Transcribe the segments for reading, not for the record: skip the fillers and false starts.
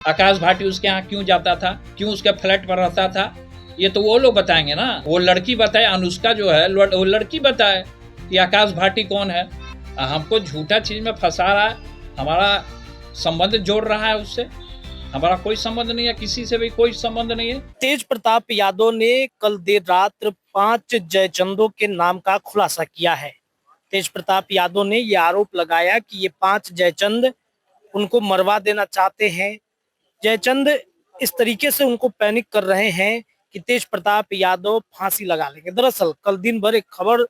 आकाश भाटी उसके यहाँ क्यों जाता था, क्यों उसके फ्लैट पर रहता था, ये तो वो लोग बताएंगे ना। वो लड़की बताए, अनुष्का जो है वो लड़की बताए कि आकाश भाटी कौन है। हमको झूठा चीज में फंसा रहा है, हमारा संबंध जोड़ रहा है उससे। हमारा कोई संबंध नहीं है, किसी से भी कोई संबंध नहीं है। तेज प्रताप यादव ने कल देर रात 5 जयचंदों के नाम का खुलासा किया है। तेज प्रताप यादव ने यह आरोप लगाया कि ये 5 जयचंद उनको मरवा देना चाहते हैं। जयचंद इस तरीके से उनको पैनिक कर रहे हैं कि तेज प्रताप यादव फांसी लगा लेंगे। दरअसल कल दिन भर एक खबर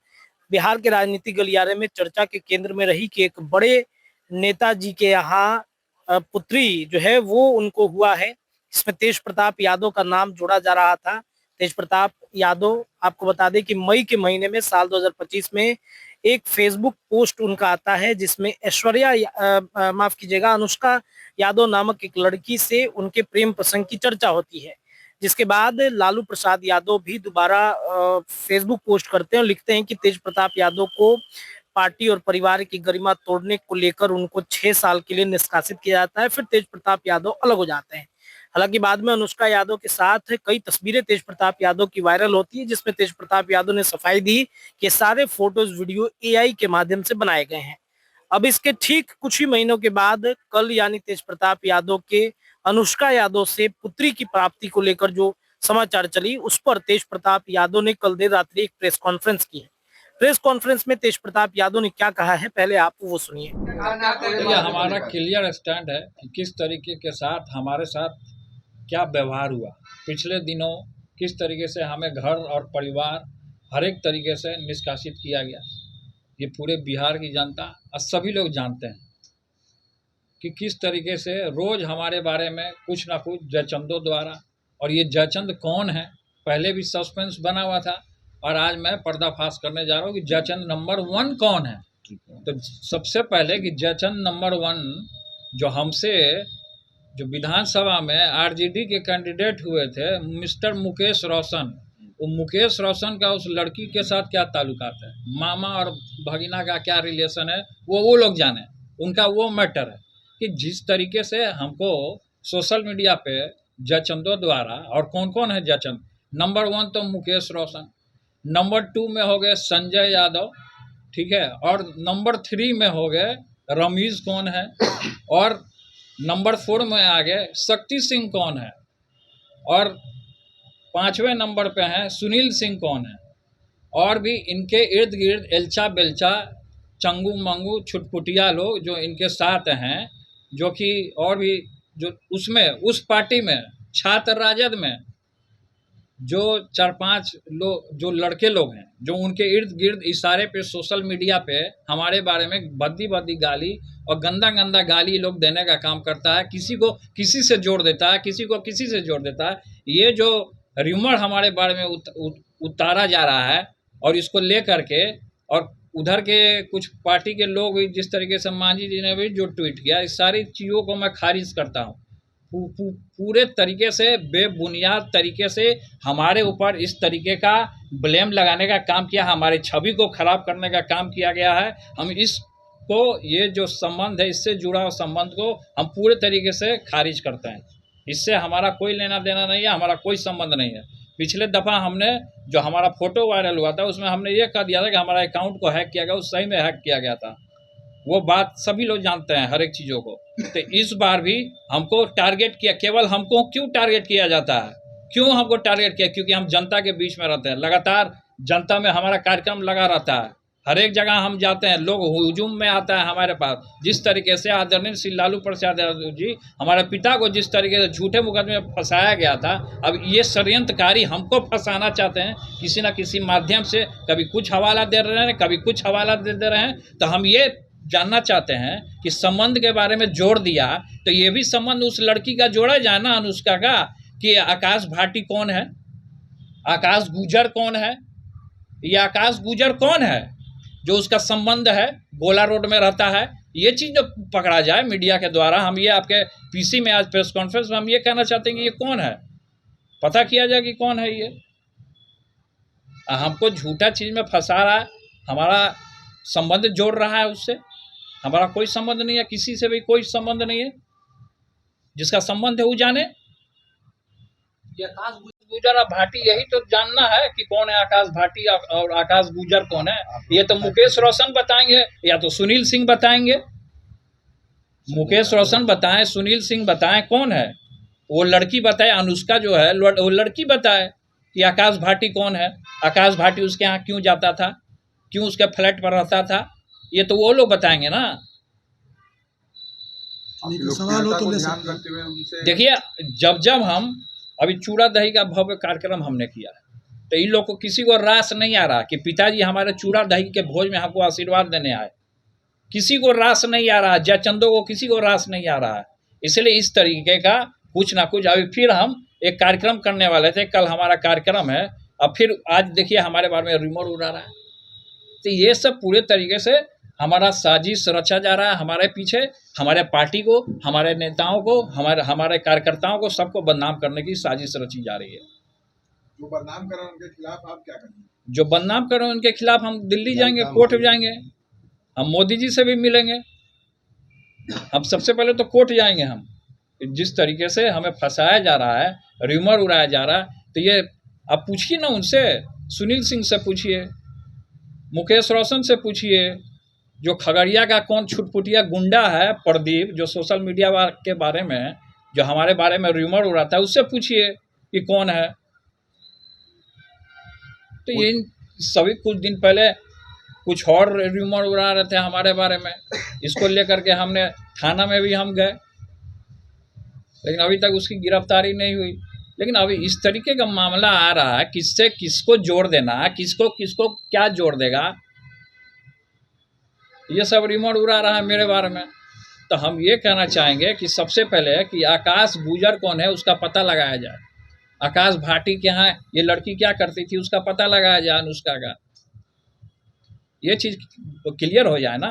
बिहार के राजनीतिक गलियारे में चर्चा के केंद्र में रही कि एक बड़े नेताजी के यहाँ पुत्री जो है वो उनको हुआ है। इसमें तेज प्रताप यादव का नाम जोड़ा जा रहा था। तेज प्रताप यादव, आपको बता दें कि मई के महीने में साल 2025 में एक फेसबुक पोस्ट उनका आता है जिसमें माफ कीजिएगा, अनुष्का यादव नामक एक लड़की से उनके प्रेम प्रसंग की चर्चा होती है। जिसके बाद लालू प्रसाद यादव भी दोबारा फेसबुक पोस्ट करते हैं और लिखते हैं कि तेज प्रताप यादव को पार्टी और परिवार की गरिमा तोड़ने को लेकर उनको 6 साल के लिए निष्कासित किया जाता है। फिर तेज प्रताप यादव अलग हो जाते हैं। हालांकि बाद में अनुष्का यादव के साथ कई तस्वीरें तेज प्रताप यादव की वायरल होती है, जिसमें तेज प्रताप यादव ने सफाई दी कि सारे फोटोज वीडियो एआई के माध्यम से बनाए गए हैं। अब इसके ठीक कुछ ही महीनों के बाद कल यानी तेज प्रताप यादव के अनुष्का यादव से पुत्री की प्राप्ति को लेकर जो समाचार चली, उस पर तेज प्रताप यादव ने कल देर रात्रि एक प्रेस कॉन्फ्रेंस की है। प्रेस कॉन्फ्रेंस में तेज प्रताप यादव ने क्या कहा है, पहले आप वो सुनिए। ये हमारा क्लियर स्टैंड है कि किस तरीके के साथ हमारे साथ क्या व्यवहार हुआ पिछले दिनों, किस तरीके से हमें घर और परिवार हर एक तरीके से निष्कासित किया गया। ये पूरे बिहार की जनता और सभी लोग जानते हैं कि किस तरीके से रोज हमारे बारे में कुछ ना कुछ जयचंदों द्वारा, और ये जयचंद कौन है पहले भी सस्पेंस बना हुआ था, और आज मैं पर्दाफाश करने जा रहा हूँ कि जयचंद नंबर 1 कौन है। तो सबसे पहले कि जयचंद नंबर 1 जो हमसे जो विधानसभा में आरजेडी के कैंडिडेट हुए थे मिस्टर मुकेश रोशन, वो मुकेश रोशन का उस लड़की के साथ क्या ताल्लुकात है, मामा और भगिना का क्या रिलेशन है, वो लोग जाने, उनका वो मैटर है। कि जिस तरीके से हमको सोशल मीडिया पे जयचंदों द्वारा, और कौन कौन है जयचंद, नंबर 1 तो मुकेश रोशन, नंबर 2 में हो गए संजय यादव, ठीक है, और नंबर 3 में हो गए रमीज कौन है, और नंबर 4 में आ गए शक्ति सिंह कौन है, और 5वें नंबर पे हैं सुनील सिंह कौन है, और भी इनके इर्द गिर्द एल्चा बेल्चा चंगू मंगू छुटपुटिया लोग जो इनके साथ हैं, जो कि और भी जो उसमें उस पार्टी में छात्र राजद में जो 4-5 लोग जो लड़के लोग हैं जो उनके इर्द गिर्द इशारे पे सोशल मीडिया पे हमारे बारे में भद्दी भद्दी गाली और गंदा गंदा गाली लोग देने का काम करता है, किसी को किसी से जोड़ देता है, किसी को किसी से जोड़ देता है। ये जो र्यूमर हमारे बारे में उतारा जा रहा है, और इसको ले करके, और उधर के कुछ पार्टी के लोग भी जिस तरीके से मांझी जी ने भी जो ट्वीट किया, इस सारी चीज़ों को मैं खारिज करता हूँ। पूरे तरीके से बेबुनियाद तरीके से हमारे ऊपर इस तरीके का ब्लेम लगाने का काम किया, हमारी छवि को खराब करने का काम किया गया है। हम इसको, ये जो संबंध है, इससे जुड़ा हुआ संबंध को हम पूरे तरीके से खारिज करते हैं। इससे हमारा कोई लेना देना नहीं है, हमारा कोई संबंध नहीं है। पिछले दफ़ा हमने जो हमारा फोटो वायरल हुआ था उसमें हमने ये कह दिया था कि हमारा अकाउंट को हैक किया गया, उस सही में हैक किया गया था। वो बात सभी लोग जानते हैं, हर एक चीज़ों को। तो इस बार भी हमको टारगेट किया, केवल हमको क्यों टारगेट किया जाता है, क्यों हमको टारगेट किया? क्योंकि हम जनता के बीच में रहते हैं, लगातार जनता में हमारा कार्यक्रम लगा रहता है, हर एक जगह हम जाते हैं, लोग हुजूम में आता है हमारे पास। जिस तरीके से आदरणीय श्री लालू प्रसाद यादव जी, हमारे पिता को जिस तरीके से झूठे मुकदमे में फंसाया गया था, अब ये षड्यंत्रकारी हमको फंसाना चाहते हैं किसी न किसी माध्यम से। कभी कुछ हवाला दे रहे हैं, कभी कुछ हवाला दे रहे हैं। तो हम ये जानना चाहते हैं कि संबंध के बारे में जोड़ दिया, तो ये भी संबंध उस लड़की का जोड़ा जाए ना, अनुष्का का, कि आकाश भाटी कौन है, आकाश गुजर कौन है, ये आकाश गुजर कौन है जो उसका संबंध है, गोला रोड में रहता है। ये चीज़ जो पकड़ा जाए मीडिया के द्वारा। हम ये आपके पीसी में आज प्रेस कॉन्फ्रेंस में हम ये कहना चाहते हैं कि ये कौन है, पता किया जाए कि कौन है ये। हमको झूठा चीज़ में फंसा रहा है, हमारा संबंध जोड़ रहा है उससे। हमारा कोई संबंध नहीं है, किसी से भी कोई संबंध नहीं है। जिसका संबंध है वो जाने। ये आकाश गुजर और भाटी, यही तो जानना है कि कौन है आकाश भाटी और आकाश गुजर कौन है। ये तो मुकेश रोशन बताएंगे या तो सुनील सिंह बताएंगे। मुकेश रोशन बताएं, सुनील सिंह बताएं, कौन है वो लड़की बताए, अनुष्का जो है वो लड़की बताए कि आकाश भाटी कौन है, आकाश भाटी उसके यहाँ क्यों जाता था, क्यों उसके फ्लैट पर रहता था, ये तो वो लोग बताएंगे ना। सवाल हो तो ले सकते हैं। देखिए, जब हम अभी चूड़ा दही का भव्य कार्यक्रम हमने किया है, तो इन लोग को किसी को रास नहीं आ रहा कि पिताजी हमारे चूड़ा दही के भोज में हमको आशीर्वाद देने आए। किसी को रास नहीं आ रहा, जयचंदो को किसी को रास नहीं आ रहा है। इसलिए इस तरीके का कुछ ना कुछ अभी फिर हम एक कार्यक्रम करने वाले थे, कल हमारा कार्यक्रम है, अब फिर आज देखिए हमारे बारे में रिमोट उड़ा रहा है। तो ये सब पूरे तरीके से हमारा साजिश रचा जा रहा है, हमारे पीछे हमारे पार्टी को, हमारे नेताओं को, हमारे कार्यकर्ताओं को, सबको बदनाम करने की साजिश रची जा रही है। जो बदनाम कर रहे हैं उनके खिलाफ आप क्या करेंगे? जो बदनाम कर रहे हैं उनके खिलाफ हम दिल्ली जाएंगे, कोर्ट जाएंगे, हम मोदी जी से भी मिलेंगे। हम सबसे पहले तो कोर्ट जाएंगे। हम जिस तरीके से हमें फंसाया जा रहा है, र्यूमर उड़ाया जा रहा है, तो ये आप पूछिए ना उनसे, सुनील सिंह से पूछिए, मुकेश रोशन से पूछिए, जो खगड़िया का कौन छुटपुटिया गुंडा है प्रदीप, जो सोशल मीडिया के बारे में, जो हमारे बारे में र्यूमर उड़ाता है, उससे पूछिए कि कौन है। तो ये सभी कुछ दिन पहले कुछ और र्यूमर उड़ा रहे थे हमारे बारे में, इसको लेकर के हमने थाना में भी हम गए, लेकिन अभी तक उसकी गिरफ्तारी नहीं हुई। लेकिन अभी इस तरीके का मामला आ रहा है, किससे किसको जोड़ देना, किसको किसको क्या जोड़ देगा, ये सब रिमोट उड़ा रहा है मेरे बारे में। तो हम ये कहना चाहेंगे कि सबसे पहले कि आकाश गुजर कौन है उसका पता लगाया जाए, आकाश भाटी के यहाँ ये लड़की क्या करती थी उसका पता लगाया जाए, अनुष्का का, ये चीज क्लियर हो जाए ना।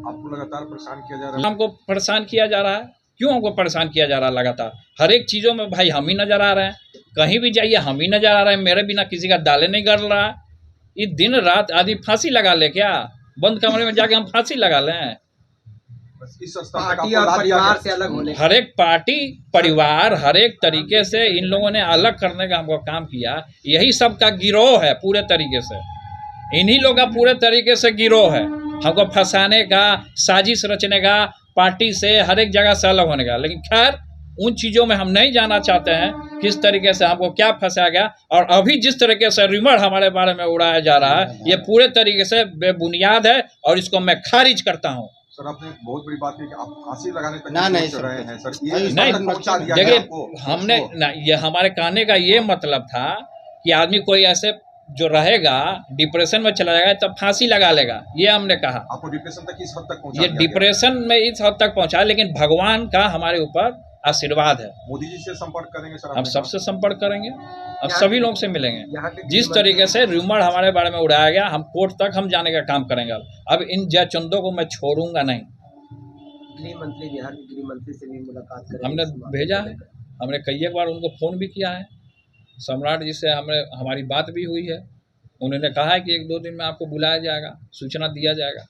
आपको लगातार परेशान किया जा रहा है। हमको परेशान किया जा रहा है, क्यों हमको परेशान किया जा रहा है लगातार? हर एक चीज़ों में भाई हम ही नज़र आ रहे हैं, कहीं भी जाइए हम ही नज़र आ रहे हैं, मेरे बिना किसी का दाले नहीं गड़ रहा। ये दिन रात आदमी फांसी लगा ले क्या? बंद कमरे में जाके हम फांसी लगा लें? इस पार्टी और परिवार से अलग होने, हर एक पार्टी परिवार हर एक तरीके से इन लोगों ने अलग करने का हमको काम किया। यही सबका गिरोह है, पूरे तरीके से इन्हीं लोग का पूरे तरीके से गिरोह है, हमको फंसाने का, साजिश रचने का, पार्टी से हर एक जगह से अलग होने का। लेकिन खैर उन चीज़ों में हम नहीं जाना चाहते हैं, किस तरीके से हमको क्या फंसाया गया। और अभी जिस तरीके से रिमर हमारे बारे में उड़ाया जा रहा है, ये पूरे तरीके से बेबुनियाद है और इसको मैं खारिज करता हूँ। सर आपने बहुत बड़ी बात है कि आप फांसी लगाने तक नहीं सोच रहे हैं सर, नहीं पहुंचा दिया देखिए, आपको। हमने ना, ये हमारे कहने का ये मतलब था कि आदमी कोई ऐसे जो रहेगा डिप्रेशन में चला जाएगा तब फांसी लगा लेगा, ये हमने कहा। आपको डिप्रेशन तक किस हद तक पहुंचा ये दिया डिप्रेशन में इस हद तक पहुंचा, लेकिन भगवान का हमारे ऊपर आशीर्वाद है। गया? मोदी जी से संपर्क करेंगे सर? हम सबसे संपर्क करेंगे, अब सभी लोग से मिलेंगे। जिस तरीके से रूमर हमारे बारे में उड़ाया गया, हम कोर्ट तक हम जाने का काम करेंगे। अब इन जयचंदों को मैं छोड़ूंगा नहीं। गृह मंत्री, बिहार के गृह मंत्री से भी मुलाकात करेंगे? हमने भेजा है, हमने कई एक बार उनको फ़ोन भी किया है, सम्राट जी से हमारी बात भी हुई है। उन्होंने कहा है कि 1-2 दिन में आपको बुलाया जाएगा, सूचना दिया जाएगा।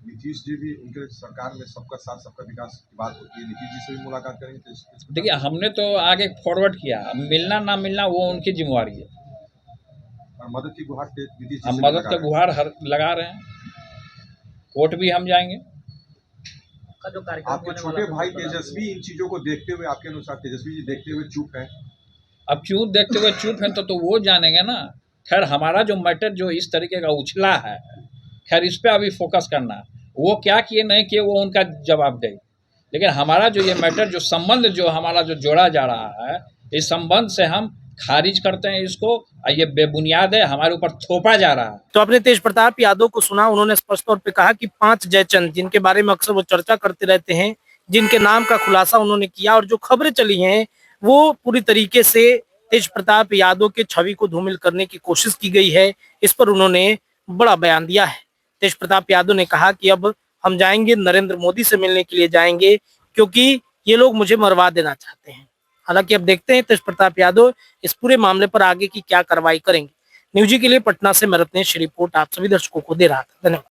नीतीश जी भी, उनके सरकार में सबका साथ सबका विकास की बात होती है, नीतीश जी से भी मुलाकात करेंगे? देखिए, हमने तो आगे फॉरवर्ड किया, मिलना ना मिलना वो उनकी जिम्मेवारी है। और मदद की गुहार नीतीश जी हम से मदद का गुहार लगा रहे हैं, कोर्ट भी हम जाएंगे। आपके छोटे भाई तेजस्वी इन चीजों को देखते हुए, आपके अनुसार तेजस्वी जी देखते हुए चुप है? अब क्यों देखते हुए चुप हैं तो वो जानेंगे ना। खैर हमारा जो मैटर जो इस तरीके का उछला है, खैर इस पे अभी फोकस करना है, वो क्या किए नहीं किए वो उनका जवाब दे। लेकिन हमारा जो ये मैटर जो संबंध जो हमारा जो जोड़ा जा रहा है, इस संबंध से हम खारिज करते हैं इसको, ये बेबुनियाद है, हमारे ऊपर थोपा जा रहा है। तो आपने तेज प्रताप यादव को सुना, उन्होंने स्पष्ट तौर पे कहा कि 5 जयचंद जिनके बारे में अक्सर वो चर्चा करते रहते हैं, जिनके नाम का खुलासा उन्होंने किया और जो खबरें चली हैं वो पूरी तरीके से तेज प्रताप यादव के छवि को धूमिल करने की कोशिश की गई है। इस पर उन्होंने बड़ा बयान दिया है। तेज प्रताप यादव ने कहा कि अब हम जाएंगे, नरेंद्र मोदी से मिलने के लिए जाएंगे, क्योंकि ये लोग मुझे मरवा देना चाहते हैं। हालांकि अब देखते हैं तेज प्रताप यादव इस पूरे मामले पर आगे की क्या कार्रवाई करेंगे। न्यूज़ के लिए पटना से मैं रत्नेश रिपोर्ट आप सभी दर्शकों को दे रहा था। धन्यवाद।